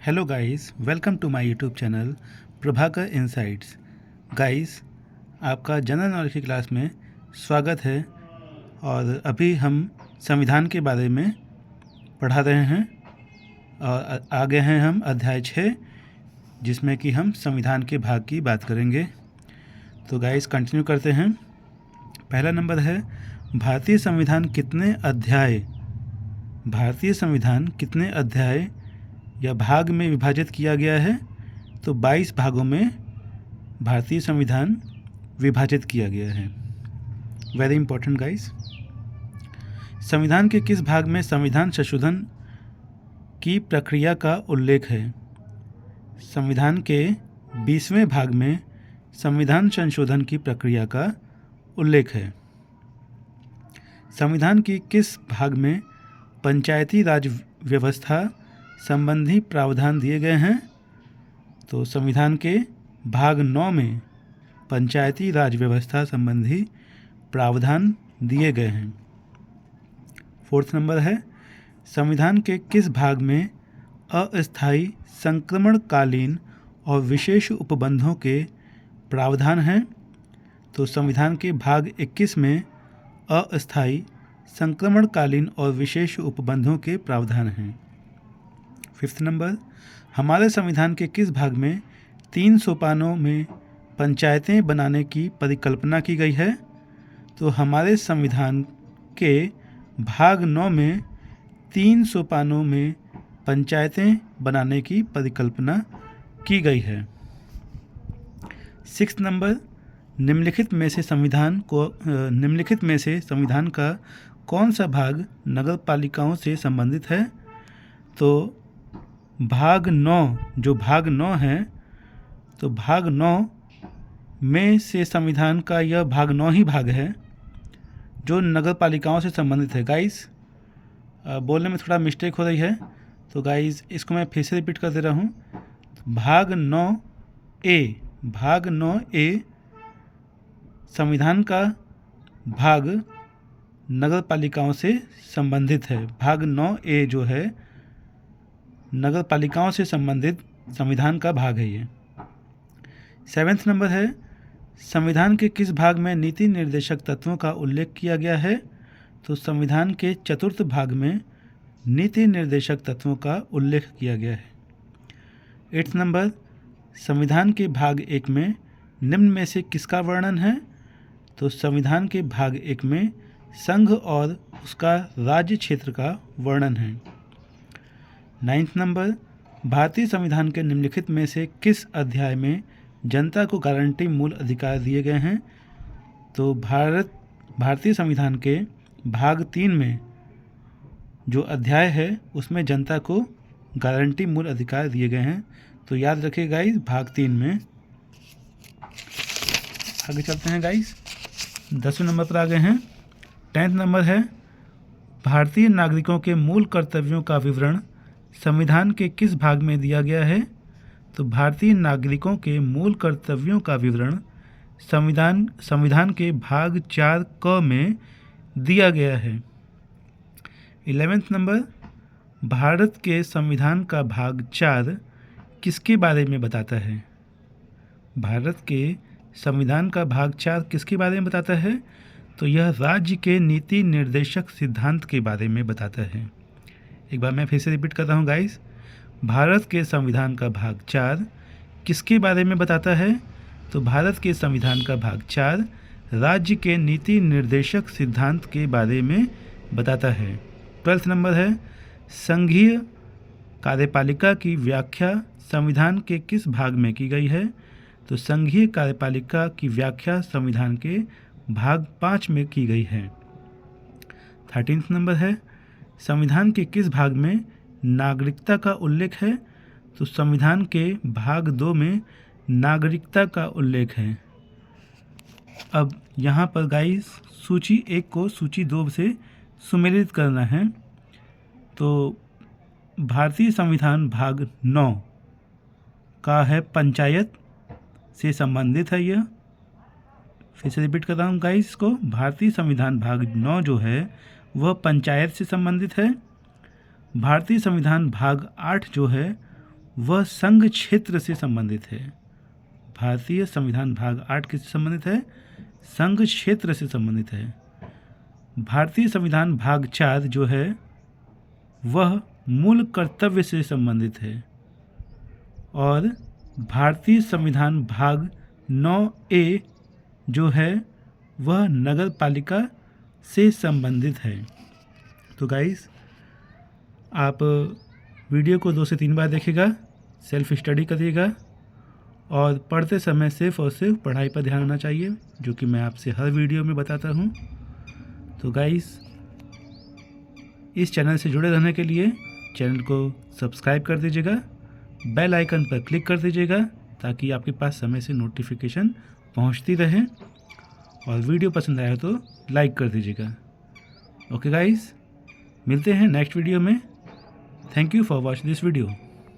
Hello guys, welcome to my YouTube channel Prabhakar insights. Guys, आपका general knowledge की class में स्वागत है। और अभी हम संविधान के बारे में पढ़ा रहे हैं और आगे हैं हम अध्याय 6, जिसमें कि हम संविधान के भाग की बात करेंगे। तो गाइस कंटिन्यू करते हैं। पहला नंबर है, भारतीय संविधान कितने अध्याय या भाग में विभाजित किया गया है? तो 22 भागों में भारतीय संविधान विभाजित किया गया है। Very important guys. संविधान के किस भाग में संविधान संशोधन की प्रक्रिया का उल्लेख है? संविधान के 20वें भाग में संविधान संशोधन की प्रक्रिया का उल्लेख है। संविधान की किस भाग में पंचायती राज व्यवस्था संबंधी प्रावधान दिए गए हैं? तो संविधान के भाग 9 में पंचायती राज व्यवस्था संबंधी प्रावधान दिए गए हैं। 4th नंबर है, संविधान के किस भाग में अस्थायी संक्रमणकालीन और विशेष उपबंधों के प्रावधान हैं? तो संविधान के भाग 21 में अस्थायी संक्रमणकालीन और विशेष उपबंधों के प्रावधान हैं। 5th नंबर, हमारे संविधान के किस भाग में 3 सोपानों में पंचायतें बनाने की परिकल्पना की गई है? तो हमारे संविधान के भाग 9 में 3 सोपानों में पंचायतें बनाने की परिकल्पना की गई है। 6th नंबर, निम्नलिखित में से संविधान का कौन सा भाग नगर पालिकाओं से संबंधित है? तो भाग 9 है, तो भाग 9 में से संविधान का यह भाग 9 ही भाग है जो नगर पालिकाओं से संबंधित है। गाइस, बोलने में थोड़ा मिस्टेक हो रही है, तो गाइस इसको मैं फिर से रिपीट कर दे रहा हूँ। भाग 9A संविधान का भाग नगर पालिकाओं से संबंधित है। भाग 9A जो है नगर पालिकाओं से संबंधित संविधान का भाग है ये। 7th नंबर है, संविधान के किस भाग में नीति निर्देशक तत्वों का उल्लेख किया गया है? तो संविधान के 4th भाग में नीति निर्देशक तत्वों का उल्लेख किया गया है। 8th नंबर, संविधान के भाग 1 में निम्न में से किसका वर्णन है? तो संविधान के भाग 1 में संघ और उसका राज्य क्षेत्र का वर्णन है। 9th नंबर, भारतीय संविधान के निम्नलिखित में से किस अध्याय में जनता को गारंटी मूल अधिकार दिए गए हैं? तो भारतीय संविधान के भाग 3 में जो अध्याय है उसमें जनता को गारंटी मूल अधिकार दिए गए हैं। तो याद रखिए गाइस, भाग 3 में। आगे चलते हैं गाइस, 10वें नंबर पर आ गए हैं। 10th नंबर है, भारतीय नागरिकों के मूल कर्तव्यों का विवरण संविधान के किस भाग में दिया गया है? तो भारतीय नागरिकों के मूल कर्तव्यों का विवरण संविधान के भाग 4 क में दिया गया है। 11th नंबर, भारत के संविधान का भाग 4 किसके बारे में बताता है? भारत के संविधान का भाग 4 किसके बारे में बताता है? तो यह राज्य के नीति निर्देशक सिद्धांत के बारे में बताता है। एक बार मैं फिर से रिपीट कर रहा हूँ गाइस, भारत के संविधान का भाग 4 किसके बारे में बताता है? तो भारत के संविधान का भाग 4 राज्य के नीति निर्देशक सिद्धांत के बारे में बताता है। 12th नंबर है, संघीय कार्यपालिका की व्याख्या संविधान के किस भाग में की गई है? तो संघीय कार्यपालिका की व्याख्या संविधान के भाग 5 में की गई है। 13th नंबर है, संविधान के किस भाग में नागरिकता का उल्लेख है? तो संविधान के भाग 2 में नागरिकता का उल्लेख है। अब यहाँ पर गाइस सूची 1 को सूची 2 से सुमेलित करना है। तो भारतीय संविधान भाग 9 का है पंचायत से संबंधित है। यह फिर से रिपीट कर रहा हूँ गाइस इसको, भारतीय संविधान भाग 9 जो है वह पंचायत से संबंधित है। भारतीय संविधान भाग 8 जो है वह संघ क्षेत्र से संबंधित है। भारतीय संविधान भाग 8 किससे संबंधित है? संघ क्षेत्र से संबंधित है। भारतीय संविधान भाग 4 जो है वह मूल कर्तव्य से संबंधित है। और भारतीय संविधान भाग 9A जो है वह नगर पालिका से संबंधित है। तो गाइस, आप वीडियो को 2 से 3 बार देखिएगा, सेल्फ स्टडी करिएगा और पढ़ते समय सिर्फ और सिर्फ पढ़ाई पर ध्यान होना चाहिए, जो कि मैं आपसे हर वीडियो में बताता हूँ। तो गाइस, इस चैनल से जुड़े रहने के लिए चैनल को सब्सक्राइब कर दीजिएगा, बेल आइकन पर क्लिक कर दीजिएगा ताकि आपके पास समय से नोटिफिकेशन पहुंचती रहे, और वीडियो पसंद आया तो लाइक कर दीजिएगा। ओके गाइस, मिलते हैं नेक्स्ट वीडियो में। Thank you for watching this video.